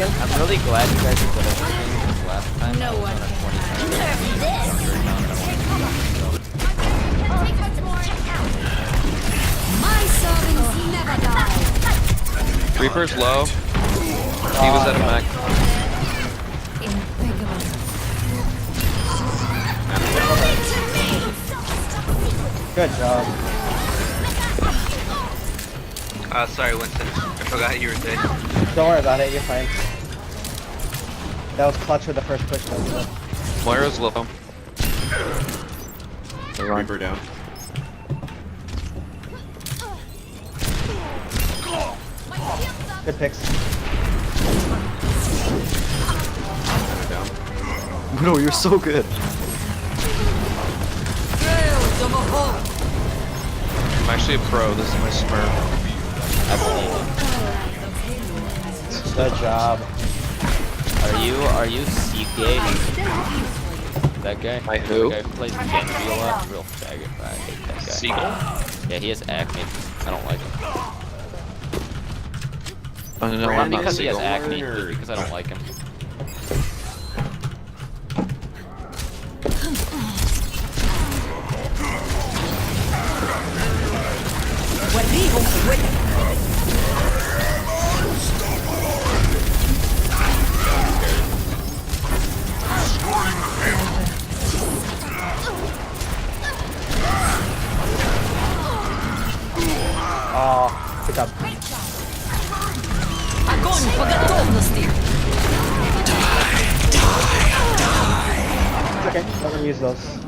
second. I'm really glad you guys put us in this last time. No one can My servants never die. Reaper's low. He was at a mech. Impeccable. Good job. Sorry, Winston. I forgot you were dead. Don't worry about it, you're fine. That was clutch with the first push though. So. Moira's low. Reaper down. Good picks. Kinda down. No, you're so good. I'm actually a pro. This is my smurf. Good job. Are you CK? That guy? My who? The guy who plays Genji a lot. Real faggot. I hate that guy. Seagull? Yeah, he has acne. I don't like him. Oh, no, Not I'm not because he has Seagull. acne, but because I don't like him. Oh, pick up. Огонь по готовности. It's okay, I'm gonna use those.